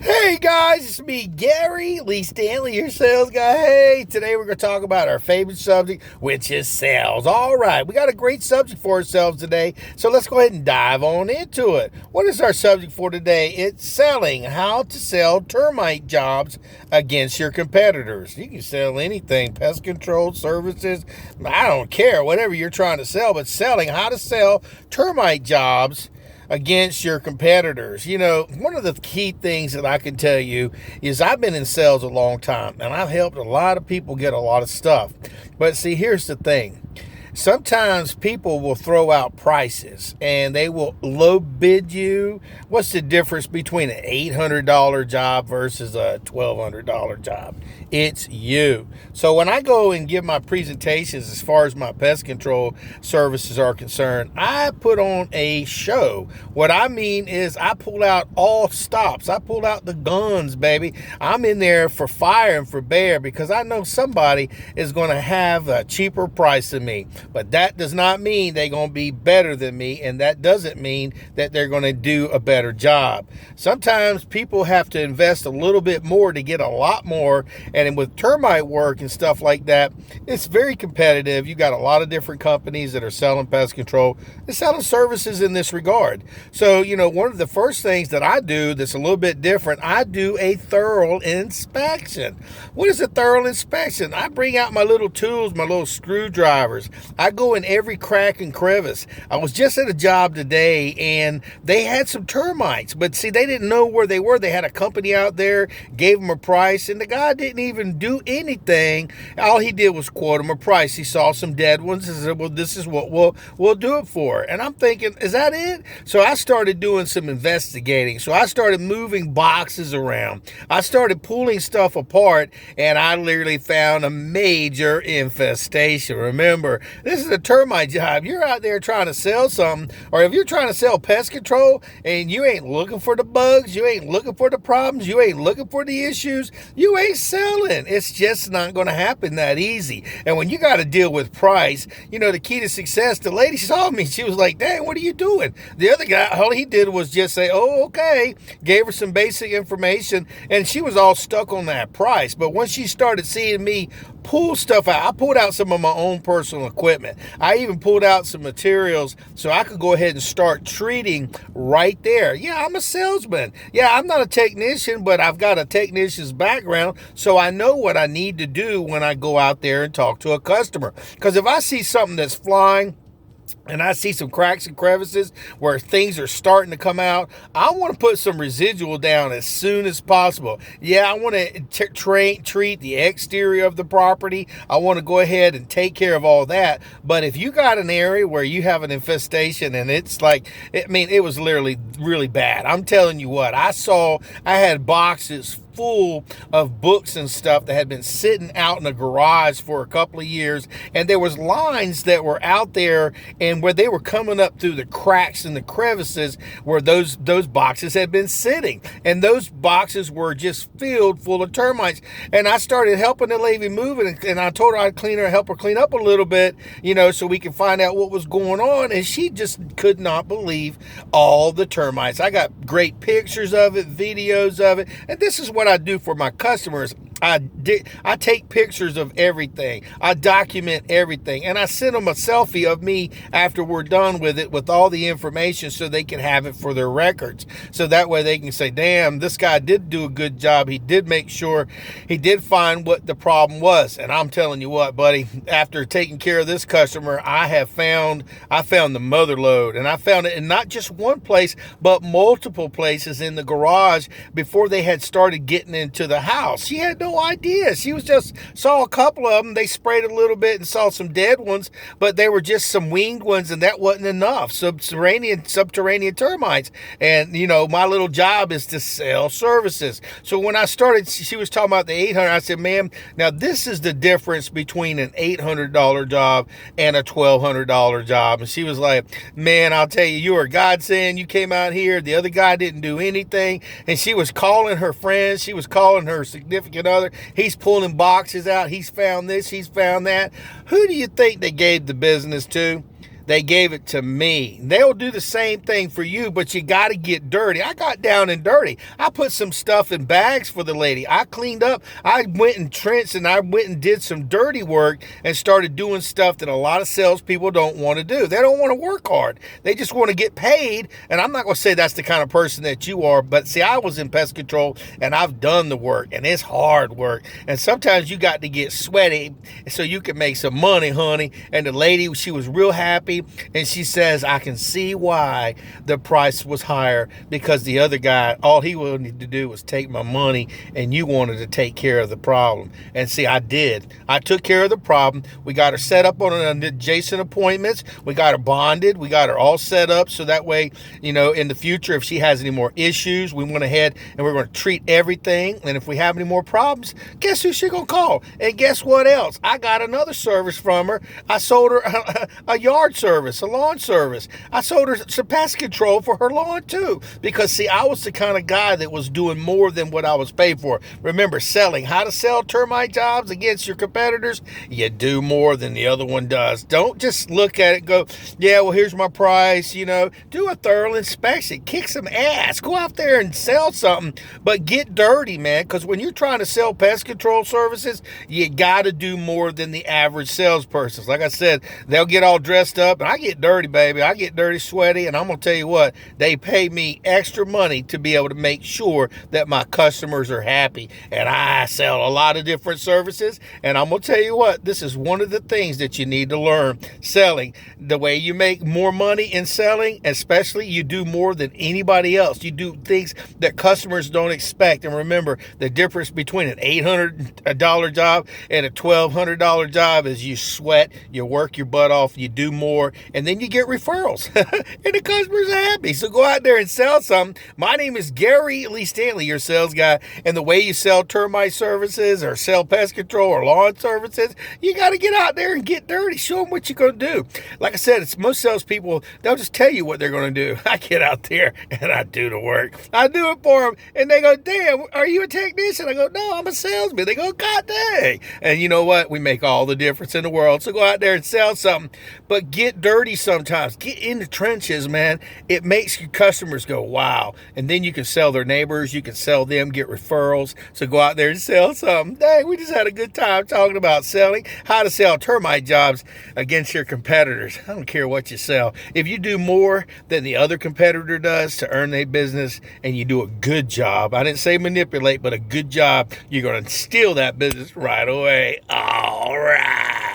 Hey guys, it's me, Gary Lee Stanley, your sales guy. Hey, today we're going to talk about our favorite subject, which is sales. All right, we got a great subject for ourselves today, so let's go ahead and dive on into it. What is our subject for today? It's selling, how to sell termite jobs against your competitors. You can sell anything, pest control services, I don't care, whatever you're trying to sell, but selling, how to sell termite jobs against your competitors. You know, one of the key things that I can tell you is I've been in sales a long time and I've helped a lot of people get a lot of stuff. But see, here's the thing. Sometimes people will throw out prices and they will low bid you. What's the difference between an $800 job versus a $1,200 job? It's you. So when I go and give my presentations as far as my pest control services are concerned, I put on a show. What I mean is I pull out all stops. I pull out the guns, baby. I'm in there for fire and for bear because I know somebody is going to have a cheaper price than me. But that does not mean they're going to be better than me, and that doesn't mean that they're going to do a better job. Sometimes people have to invest a little bit more to get a lot more, and with termite work and stuff like that, it's very competitive. You got a lot of different companies that are selling pest control and selling services in this regard. So, you know, one of the first things that I do that's a little bit different, I do a thorough inspection. What is a thorough inspection? I bring out my little tools, my little screwdrivers. I go in every crack and crevice. I was just at a job today and they had some termites, but see, they didn't know where they were. They had a company out there, gave them a price, and the guy didn't even do anything. All he did was quote them a price. He saw some dead ones and said, well, this is what we'll do it for. And I'm thinking, is that it? So I started doing some investigating. So I started moving boxes around. I started pulling stuff apart, and I literally found a major infestation. Remember, this is a termite job. You're out there trying to sell something, or if you're trying to sell pest control and you ain't looking for the bugs, you ain't looking for the problems, you ain't looking for the issues, you ain't selling. It's just not going to happen that easy. And when you got to deal with price, you know, the key to success, the lady saw me. She was like, dang, what are you doing? The other guy, all he did was just say, oh, okay. Gave her some basic information, and she was all stuck on that price. But once she started seeing me pull stuff out, I pulled out some of my own personal equipment. I even pulled out some materials so I could go ahead and start treating right there. Yeah, I'm a salesman. Yeah, I'm not a technician, but I've got a technician's background, so I know what I need to do when I go out there and talk to a customer. Because if I see something that's flying, and I see some cracks and crevices where things are starting to come out, I want to put some residual down as soon as possible. Yeah, I want to treat the exterior of the property. I want to go ahead and take care of all that. But if you got an area where you have an infestation and it's like, it was literally really bad. I'm telling you what, I had boxes full of books and stuff that had been sitting out in a garage for a couple of years, and there was lines that were out there and where they were coming up through the cracks and the crevices where those boxes had been sitting, and those boxes were just filled full of termites. And I started helping the lady move it, and I told her I'd help her clean up a little bit, you know, so we could find out what was going on. And she just could not believe all the termites. I got great pictures of it, videos of it, and this is what I do for my customers. I take pictures of everything. I document everything, and I send them a selfie of me after we're done with it with all the information so they can have it for their records. So that way they can say, damn, this guy did do a good job. He did make sure he did find what the problem was. And I'm telling you what, buddy, after taking care of this customer, I found the mother lode, and I found it in not just one place, but multiple places in the garage before they had started getting into the house. She had no idea. She was just saw a couple of them. They sprayed a little bit and saw some dead ones, but they were just some winged ones, and that wasn't enough. Subterranean termites. And, you know, my little job is to sell services. So when I started, she was talking about the 800. I said, ma'am, now this is the difference between an $800 job and a $1,200 job. And she was like, man, I'll tell you, you were a godsend. You came out here. The other guy didn't do anything. And she was calling her friends. She was calling her significant other. He's pulling boxes out. He's found this. He's found that. Who do you think they gave the business to? They gave it to me. They'll do the same thing for you, but you got to get dirty. I got down and dirty. I put some stuff in bags for the lady. I cleaned up. I went and trenched, and I went and did some dirty work and started doing stuff that a lot of salespeople don't want to do. They don't want to work hard. They just want to get paid. And I'm not going to say that's the kind of person that you are, but see, I was in pest control and I've done the work, and it's hard work. And sometimes you got to get sweaty so you can make some money, honey. And the lady, she was real happy, and she says, I can see why the price was higher, because the other guy, all he wanted to do was take my money, and you wanted to take care of the problem. And see, I did. I took care of the problem. We got her set up on an adjacent appointments. We got her bonded. We got her all set up so that way, you know, in the future, if she has any more issues, we went ahead and we're going to treat everything. And if we have any more problems, guess who she going to call? And guess what else? I got another service from her. I sold her a yard service, a lawn service. I sold her some pest control for her lawn too. Because see, I was the kind of guy that was doing more than what I was paid for. Remember, selling, how to sell termite jobs against your competitors? You do more than the other one does. Don't just look at it, go, yeah, well, here's my price, you know. Do a thorough inspection. Kick some ass. Go out there and sell something. But get dirty, man, because when you're trying to sell pest control services, you got to do more than the average salesperson. Like I said, they'll get all dressed up, and I get dirty, baby. I get dirty, sweaty, and I'm going to tell you what, they pay me extra money to be able to make sure that my customers are happy. And I sell a lot of different services, and I'm going to tell you what, this is one of the things that you need to learn. Selling, the way you make more money in selling, especially, you do more than anybody else. You do things that customers don't expect. And remember, the difference between an $800 job and a $1,200 job is you sweat, you work your butt off, you do more, and then you get referrals. And the customers are happy. So go out there and sell something. My name is Gary Lee Stanley, your sales guy. And the way you sell termite services or sell pest control or lawn services, you got to get out there and get dirty. Show them what you're going to do. Like I said, it's most salespeople, they'll just tell you what they're going to do. I get out there and I do the work. I do it for them. And they go, damn, are you a technician? I go, no, I'm a salesman. They go, God dang. And you know what? We make all the difference in the world. So go out there and sell something. But get dirty sometimes. Get in the trenches, man. It makes your customers go, wow. And then you can sell their neighbors. You can sell them, get referrals. So go out there and sell something. Dang, we just had a good time talking about selling, how to sell termite jobs against your competitors. I don't care what you sell. If you do more than the other competitor does to earn their business, and you do a good job, I didn't say manipulate, but a good job, you're going to steal that business right away. All right.